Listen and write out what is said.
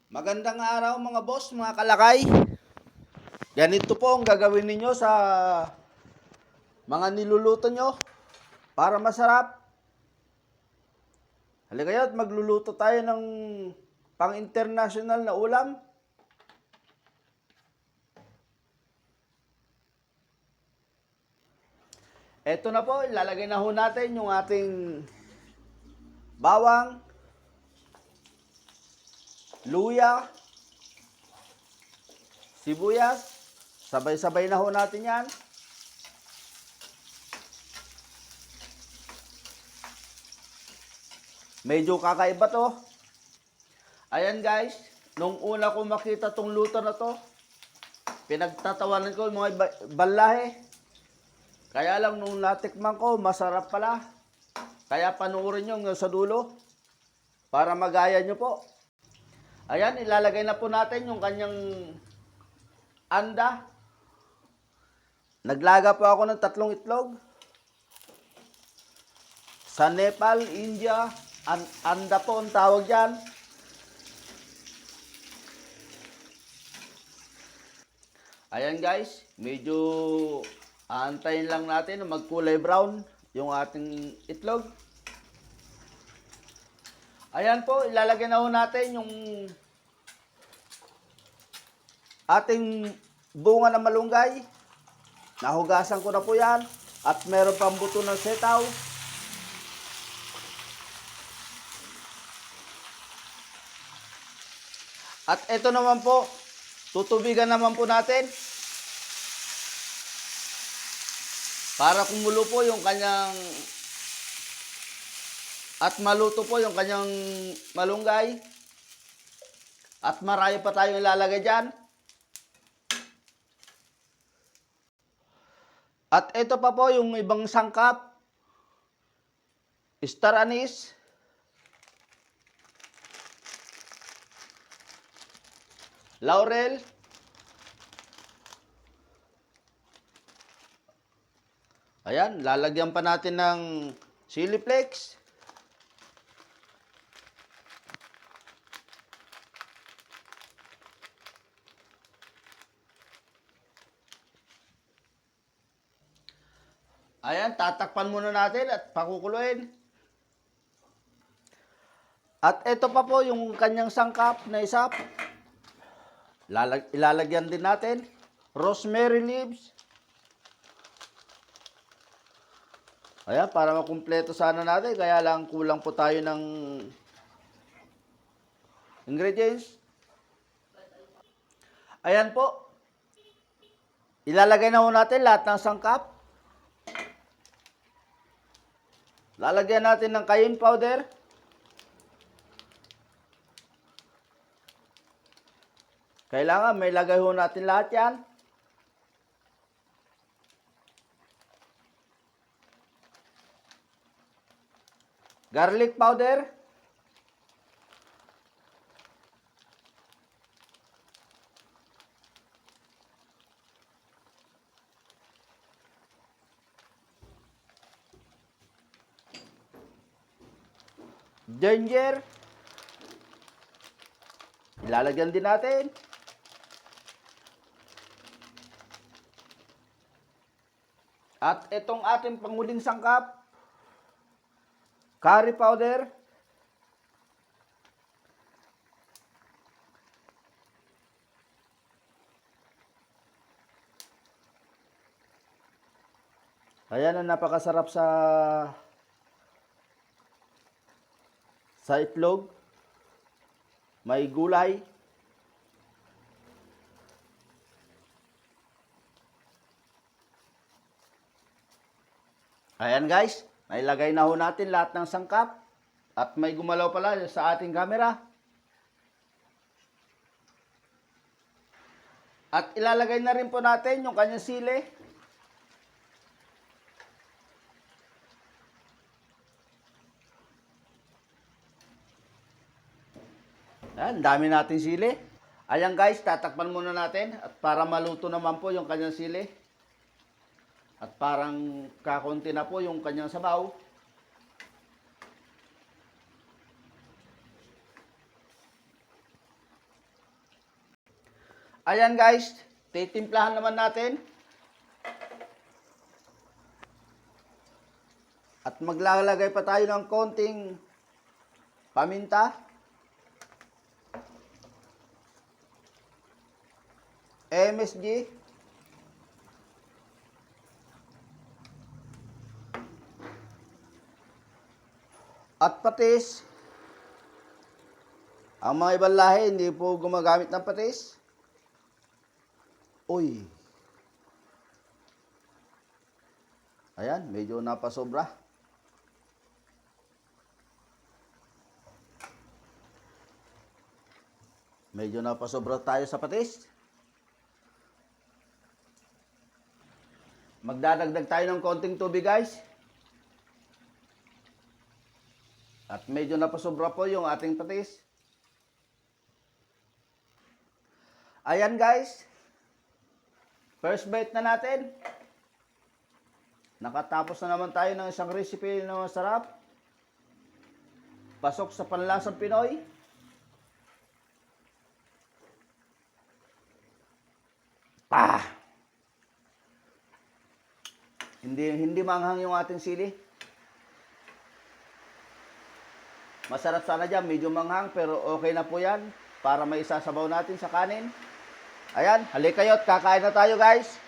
Magandang araw mga boss, mga kalakay. Ganito po ang gagawin ninyo sa mga niluluto nyo para masarap. Halika kayo at magluluto tayo ng pang-international na ulam. Eto na po, ilalagay na ho natin yung ating bawang, luya, sibuyas. Sabay-sabay na ho natin yan. Medyo kakaiba to. Ayan guys, nung una ko makita tong luto na to, pinagtatawanan ko yung mga balahe. Kaya lang nung natikman ko, masarap pala. Kaya panuorin nyo sa dulo para magaya nyo po. Ayan, ilalagay na po natin yung kanyang anda. Naglaga po ako ng 3 itlog. Sa Nepal, India, anda po ang tawag dyan. Ayan guys, medyo aantayin lang natin na magkulay brown yung ating itlog. Ayan po, ilalagay na ho natin yung ating bunga ng malunggay. Nahugasan ko na po yan. At meron pang buto ng setaw. At ito naman po, tutubigan naman po natin. Para kumulo po yung kanyang at maluto po yung kanyang malunggay. At marami pa tayong ilalagay dyan. At ito pa po yung ibang sangkap. Star anise. Laurel. Ayan, lalagyan pa natin ng chili flakes. Ayan, tatakpan muna natin at pakukuluin. At ito pa po yung kanyang sangkap na isa. Ilalagyan din natin rosemary leaves. Ayan, para makumpleto sana natin. Kaya lang kulang po tayo ng ingredients. Ayan po. Ilalagay na ho natin lahat ng sangkap. Lalagyan natin ng cayenne powder. Kailangan may lagay ho natin lahat yan. Garlic powder. Ginger. Ilalagyan din natin. At itong ating panguling sangkap, curry powder. Ayan ang napakasarap sa itlog. May gulay. Ayan guys, nailagay na ho natin lahat ng sangkap. At may gumalaw pala sa ating camera. At ilalagay na rin po natin yung kanyang sili. Ayan, dami natin sili. Ayan guys, tatakpan muna natin at para maluto naman po yung kanyang sili. At parang kakunti na po yung kanyang sabaw. Ayan guys, titimplahan naman natin. At maglalagay pa tayo ng konting paminta. MSG. At patis. Ang mga ibang lahi hindi po gumagamit ng patis. Uy. Ayan, medyo napasobra. Medyo napasobra tayo sa patis. Magdadagdag tayo ng konting tubig guys. At medyo napasobra po yung ating patis. Ayan guys. First bite na natin. Nakatapos na naman tayo ng isang recipe na masarap. Pasok sa panlasang Pinoy. Hindi manghang yung ating sili. Masarap sana dyan, medyo manghang, pero okay na po yan para may isasabaw natin sa kanin. Ayan, halika kayo at kakain na tayo guys.